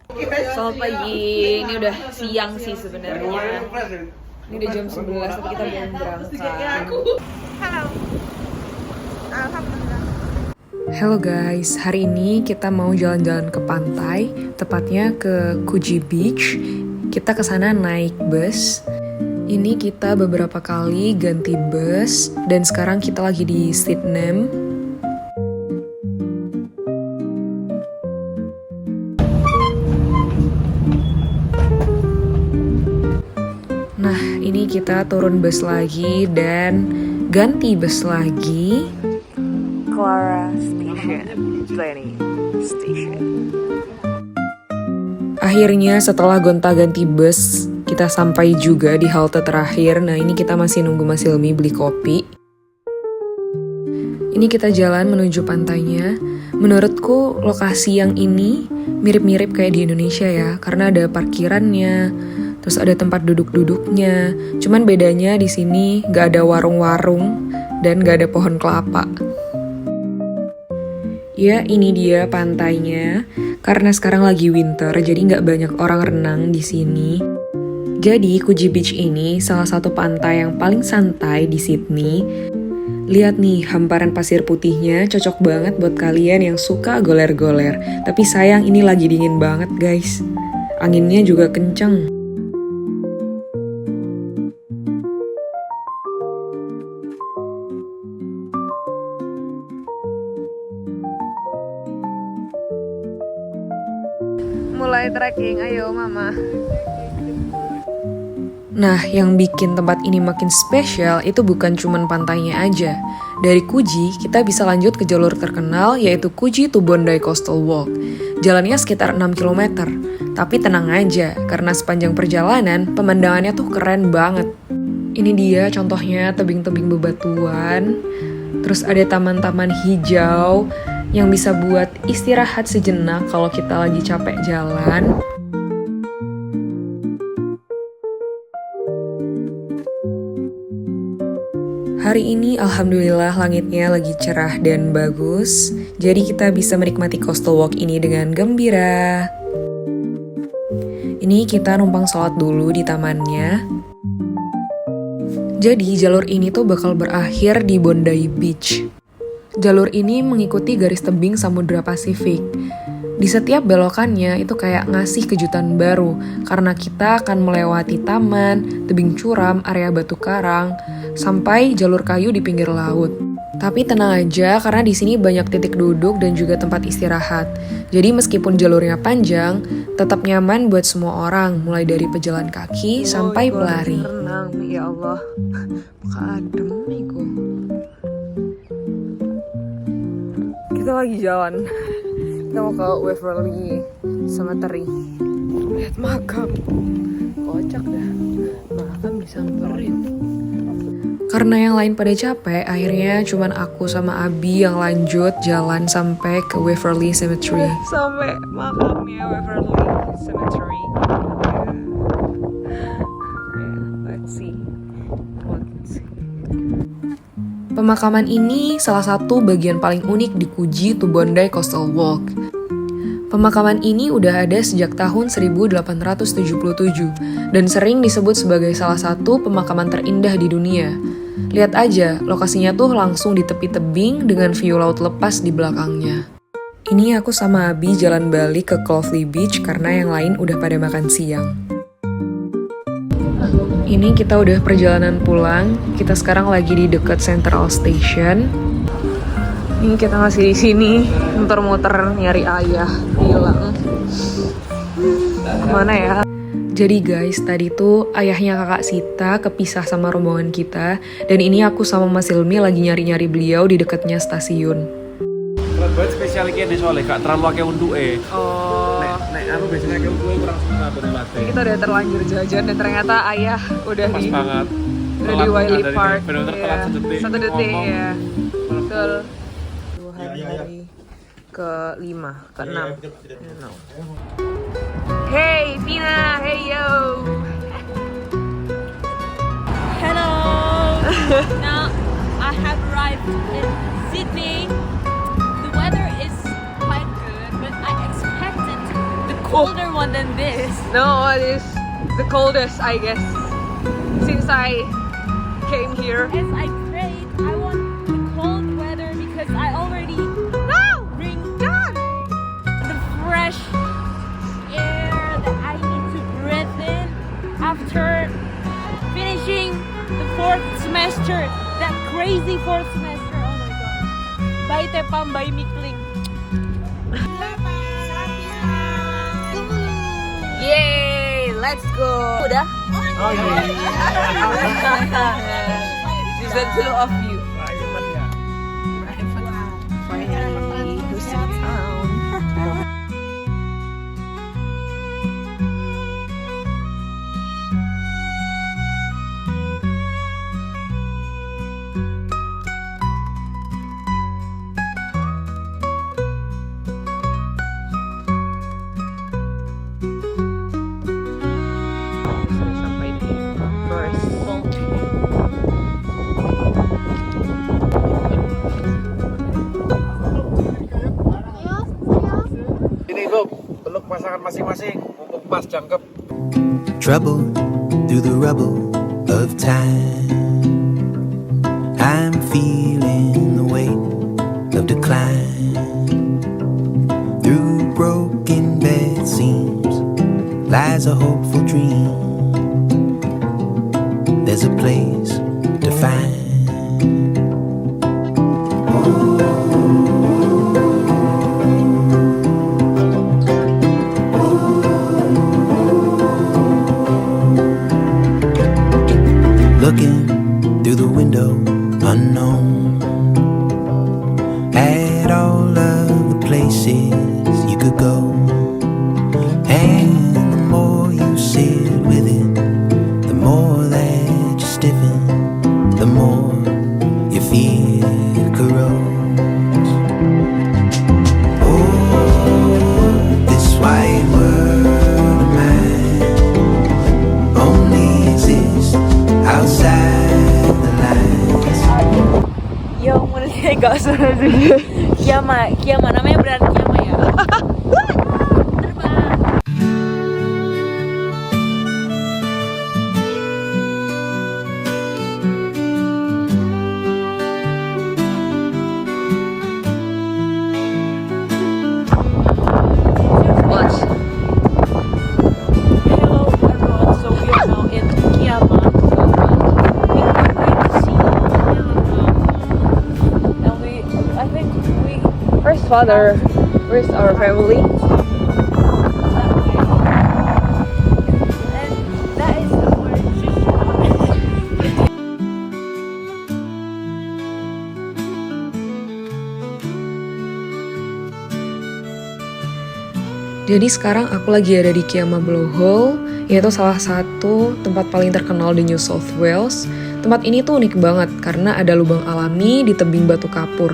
Selamat pagi, ini udah siang sih sebenarnya. Ini udah jam 11 tapi kita belum berangkat. Halo. Alhamdulillah. Halo guys, hari ini kita mau jalan-jalan ke pantai, tepatnya ke Kuji Beach. Kita kesana naik bus. Ini kita beberapa kali ganti bus dan sekarang kita lagi di Sydenham. Nah, ini kita turun bus lagi dan ganti bus lagi. Clara Station, Glenny Station. Akhirnya setelah gonta-ganti bus, kita sampai juga di halte terakhir. Nah, ini kita masih nunggu Mas Hilmi beli kopi. Ini kita jalan menuju pantainya. Menurutku lokasi yang ini mirip-mirip kayak di Indonesia ya, karena ada parkirannya, terus ada tempat duduk-duduknya. Cuman bedanya di sini gak ada warung-warung dan gak ada pohon kelapa. Ya, ini dia pantainya. Karena sekarang lagi winter, jadi nggak banyak orang renang di sini. Jadi, Kuji Beach ini salah satu pantai yang paling santai di Sydney. Lihat nih, hamparan pasir putihnya cocok banget buat kalian yang suka goler-goler. Tapi sayang ini lagi dingin banget, guys. Anginnya juga kenceng. Mulai trekking, ayo mama. Nah, yang bikin tempat ini makin spesial itu bukan cuman pantainya aja. Dari Kuji, kita bisa lanjut ke jalur terkenal yaitu Kuji to Bondi Coastal Walk. Jalannya sekitar 6 km. Tapi tenang aja, karena sepanjang perjalanan, pemandangannya tuh keren banget. Ini dia contohnya tebing-tebing bebatuan, terus ada taman-taman hijau, yang bisa buat istirahat sejenak kalau kita lagi capek jalan. Hari ini alhamdulillah langitnya lagi cerah dan bagus, jadi kita bisa menikmati coastal walk ini dengan gembira. Ini kita numpang sholat dulu di tamannya. Jadi jalur ini tuh bakal berakhir di Bondi Beach. Jalur ini mengikuti garis tebing Samudra Pasifik. Di setiap belokannya itu kayak ngasih kejutan baru, karena kita akan melewati taman, tebing curam, area batu karang, sampai jalur kayu di pinggir laut. Tapi tenang aja, karena di sini banyak titik duduk dan juga tempat istirahat. Jadi meskipun jalurnya panjang, tetap nyaman buat semua orang, mulai dari pejalan kaki sampai pelari. Renang, ya Allah. Muka adem nih gue. Kita lagi jalan. Kita mau ke Waverly Cemetery. Lihat makam. Kocak dah. Makam disamperin. Karena yang lain pada capek, akhirnya cuman aku sama Abi yang lanjut jalan sampai ke Waverly Cemetery. Sampai makamnya Waverly Cemetery. Let's see. Pemakaman ini salah satu bagian paling unik di Kuji to Bondi Coastal Walk. Pemakaman ini udah ada sejak tahun 1877 dan sering disebut sebagai salah satu pemakaman terindah di dunia. Lihat aja, lokasinya tuh langsung di tepi tebing dengan view laut lepas di belakangnya. Ini aku sama Abi jalan balik ke Clovelly Beach karena yang lain udah pada makan siang. Ini kita udah perjalanan pulang. Kita sekarang lagi di dekat Central Station. Ini kita masih di sini, muter-muter nyari ayah hilang. Kemana ya? Jadi guys, tadi tuh ayahnya kakak Sita kepisah sama rombongan kita. Dan ini aku sama Mas Hilmi lagi nyari-nyari beliau di dekatnya stasiun. Berat banget spesial ini soalnya gak terlalu akeh unduke. Oh. Nek aku biasanya akeh unduke kurang suka tuh latte. Kita udah terlanjur jajan dan ternyata ayah udah Pas di banget. udah di Wiley Park. Bener-bener telat sedetik. Satu detik ngomong. ya. Betul. Hari ke-5, ke-6. Hey Vina, hey yo. Hello. Now I have arrived in Sydney. The weather is quite good, but I expected the colder one than this. No, it is the coldest, I guess, since I came here. Yes, I prayed. I want the cold weather because I already bring the fresh air that I need to breathe in after finishing the fourth semester. That crazy fourth semester. Oh my god. Bye Tepam, bye Mikling. Yay, let's go. Udah? Oh iya. Season 2 of you. Sampai di first Ini Bob, peluk pasangan masing-masing, mumpung pas jangkep. Trouble through the rubble of time. I'm feeling the weight of decline. Through broken bed seams lies a hopeful dream. There's a place to find. Looking through the window, unknown, at all of the places you could go. And the more you sit with it, the more that you stiffen, the more your fear corrodes. Oh, this white world of mine only exists outside the lines. Yo, mulai gak seru sih. Kiama namanya beneran Kiama ya. Terbang. Watch. Hello everyone, so we are now in Kiama. We are going to see and I think we Where's father? Where's our family? and that is the word Shisha. Jadi sekarang aku lagi ada di Kiama Blowhole, yaitu salah satu tempat paling terkenal di New South Wales. Tempat ini tuh unik banget karena ada lubang alami di tebing batu kapur.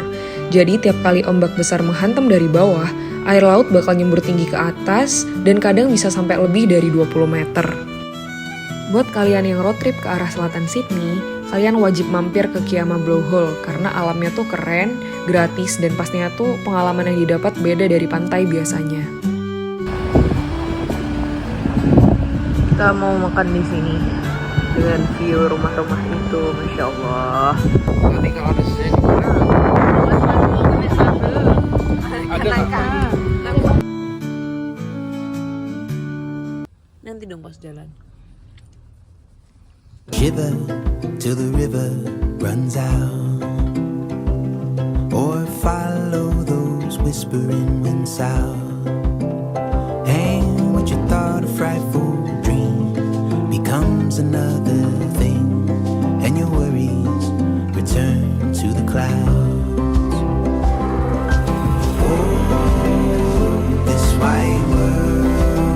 Jadi tiap kali ombak besar menghantam dari bawah, air laut bakal nyembur tinggi ke atas dan kadang bisa sampai lebih dari 20 meter. Buat kalian yang road trip ke arah selatan Sydney, kalian wajib mampir ke Kiama Blowhole karena alamnya tuh keren, gratis, dan pastinya tuh pengalaman yang didapat beda dari pantai biasanya. Kita mau makan di sini dengan view rumah-rumah itu, masya Allah. Nanti kalau ada sesi ada nggak? Nanti dong pas jalan. Shiver till the river runs out, or follow those whispering winds south. And what you thought a frightful dream becomes another thing, and your worries return to the clouds. Oh, this white world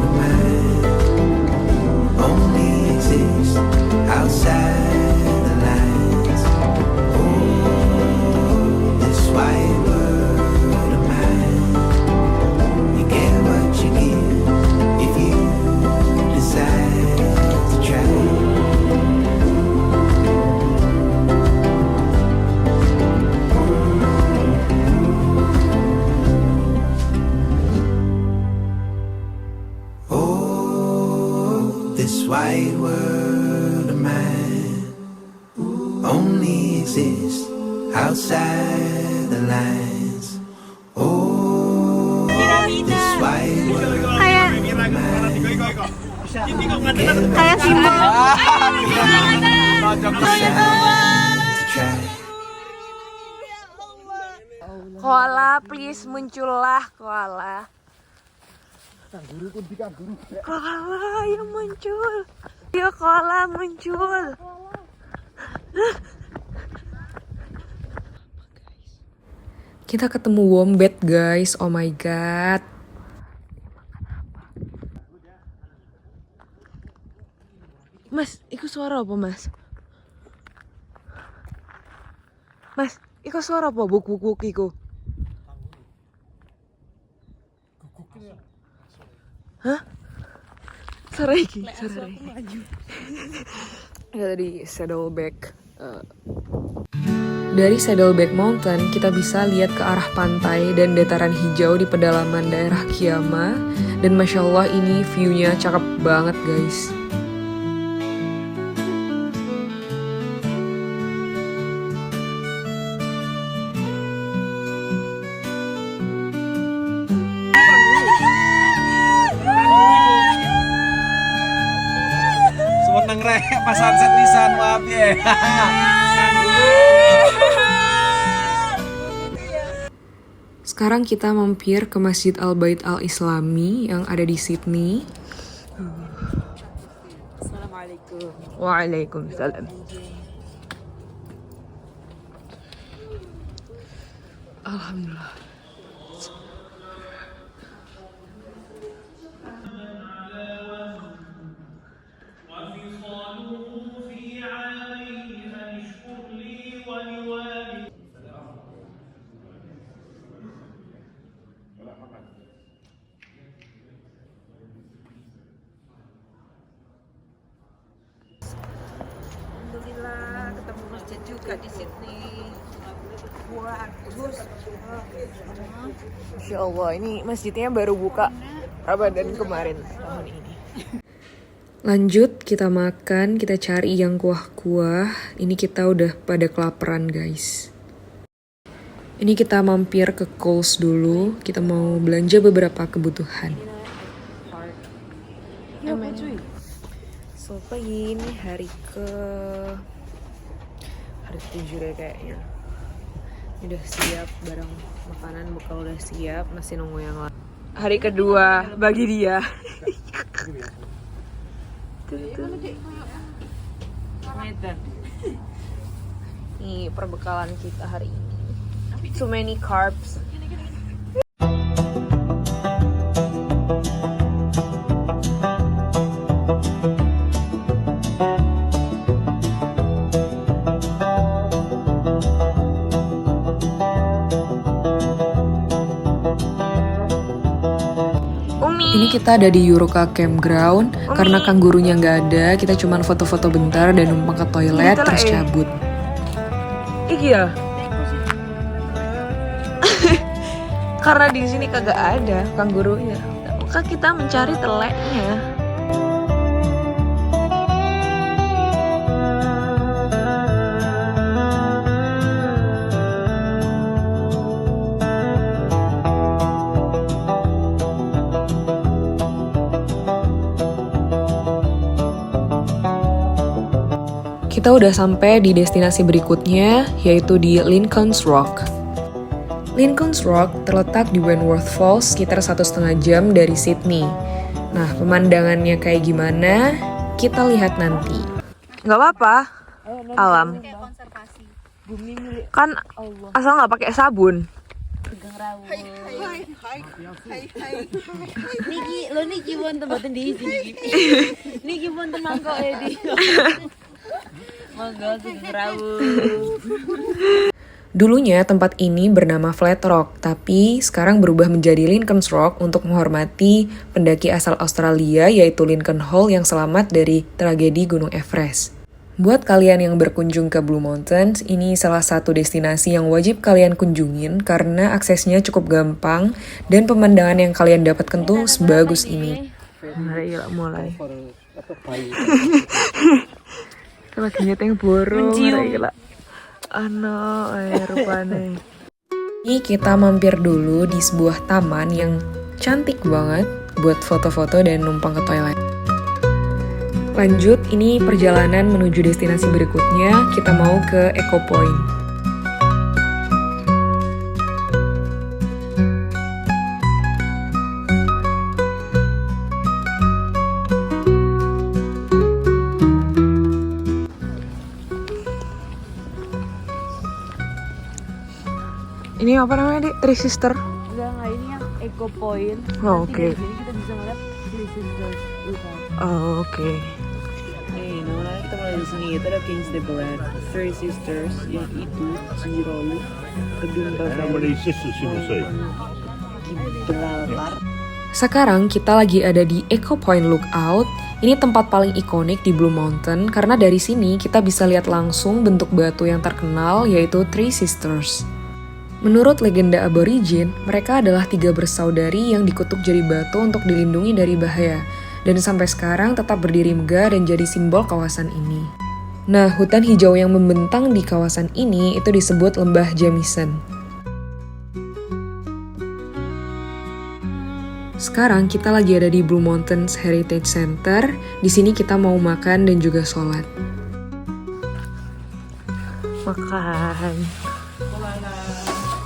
of mine only exists outside the lines. Oh, this white world of mine, you get what you give if you decide to try. world of mine only exists outside the lines. Oh, this white world of mine. Kayak simbol. Try. Koala, please muncullah koala. Koala, ayo muncul. Ayo koala muncul. Kita ketemu wombat guys, oh my god. Mas, itu suara apa mas? Mas, itu suara apa? Buk-buk iku. Hah? Suara iki, suara iki. Ya tadi Saddleback. Dari Saddleback Mountain, kita bisa lihat ke arah pantai dan dataran hijau di pedalaman daerah Kiama. Dan Masya Allah ini view-nya cakep banget guys. Seneng rek pas sunset pisan, maaf ya. Sekarang kita mampir ke Masjid Al-Bait Al-Islami yang ada di Sydney. Assalamualaikum. Waalaikumsalam. Alhamdulillah. Alhamdulillah ketemu masjid juga di Sydney. Bagus. Masya Allah, ini masjidnya baru buka Ramadan kemarin tahun ini. Lanjut, kita makan, kita cari yang kuah-kuah. Ini kita udah pada kelaparan guys. Ini kita mampir ke Coles dulu. Kita mau belanja beberapa kebutuhan. So pagi ini hari 7 deh kayaknya. Ini udah siap, barang makanan bekal udah siap, masih nunggu yang lain. Hari kedua bagi dia. Ini perbekalan kita hari ini. Too many carbs. Ini kita ada di Yuruka Campground. Karena kangurunya nggak ada, kita cuman foto-foto bentar dan numpang ke toilet terus cabut. Iki ya. Karena di sini kagak ada kangurunya, maka kita mencari teleknya. Kita udah sampai di destinasi berikutnya, yaitu di Lincoln's Rock. Lincoln's Rock terletak di Wentworth Falls sekitar 1,5 jam dari Sydney. Nah, pemandangannya kayak gimana? Kita lihat nanti. Nggak apa-apa, alam. Kan asal nggak pakai sabun. Niki wonten mboten diisi. Niki wonten mangkok di. Monggo Sugeng Rawu. Dulunya tempat ini bernama Flat Rock, tapi sekarang berubah menjadi Lincoln's Rock untuk menghormati pendaki asal Australia yaitu Lincoln Hall yang selamat dari tragedi Gunung Everest. Buat kalian yang berkunjung ke Blue Mountains, ini salah satu destinasi yang wajib kalian kunjungin karena aksesnya cukup gampang dan pemandangan yang kalian dapatkan tuh sebagus ini. Mulai. lagi nyeteng borong. Mencium. Gila. Ano, rupane. Ini kita mampir dulu di sebuah taman yang cantik banget buat foto-foto dan numpang ke toilet. Lanjut, ini perjalanan menuju destinasi berikutnya, kita mau ke Eco Point. Ini apa namanya, Dik? Three Sister? Enggak, ini yang Eco Point. Oh, Nanti oke. dari sini kita bisa ngeliat Three Sisters Lookout. Oh, oke. Nah, kita mulai di sini. Itu ada King's Debelan, Three Sisters, yang itu Cirolo, Gedung Bavaria, Gibraltar. Sekarang kita lagi ada di Eco Point Lookout. Ini tempat paling ikonik di Blue Mountain karena dari sini kita bisa lihat langsung bentuk batu yang terkenal yaitu Three Sisters. Menurut legenda aborigin, mereka adalah 3 bersaudari yang dikutuk jari batu untuk dilindungi dari bahaya, dan sampai sekarang tetap berdiri megah dan jadi simbol kawasan ini. Nah, hutan hijau yang membentang di kawasan ini itu disebut Lembah Jamison. Sekarang kita lagi ada di Blue Mountains Heritage Center. Di sini kita mau makan dan juga sholat. Makan.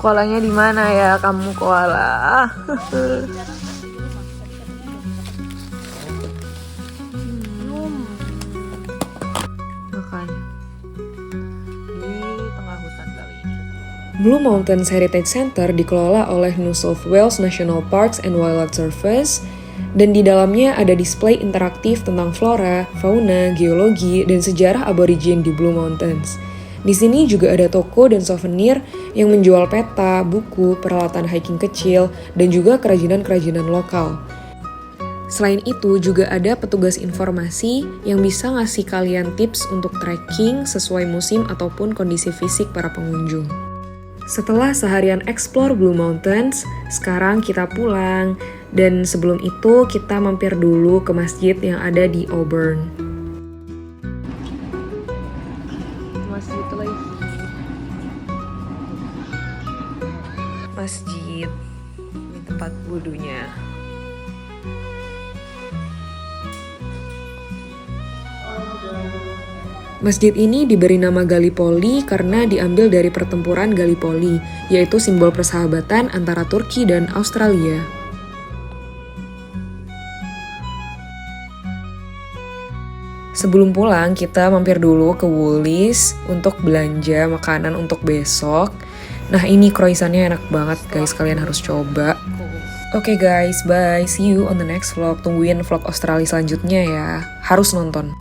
Koalanya di mana ya kamu koala? Makan di tengah hutan kali ini. Blue Mountains Heritage Center dikelola oleh New South Wales National Parks and Wildlife Service, dan di dalamnya ada display interaktif tentang flora, fauna, geologi, dan sejarah aborigin di Blue Mountains. Di sini juga ada toko dan souvenir yang menjual peta, buku, peralatan hiking kecil, dan juga kerajinan-kerajinan lokal. Selain itu juga ada petugas informasi yang bisa ngasih kalian tips untuk trekking sesuai musim ataupun kondisi fisik para pengunjung. Setelah seharian explore Blue Mountains, sekarang kita pulang. Dan sebelum itu kita mampir dulu ke masjid yang ada di Auburn. Masjid lagi. Masjid, ini tempat wudunya. Masjid ini diberi nama Gallipoli karena diambil dari pertempuran Gallipoli, yaitu simbol persahabatan antara Turki dan Australia. Sebelum pulang, kita mampir dulu ke Woolies untuk belanja makanan untuk besok. Nah, ini croissantnya enak banget guys, kalian harus coba. Oke guys, bye. See you on the next vlog. Tungguin vlog Australia selanjutnya ya. Harus nonton.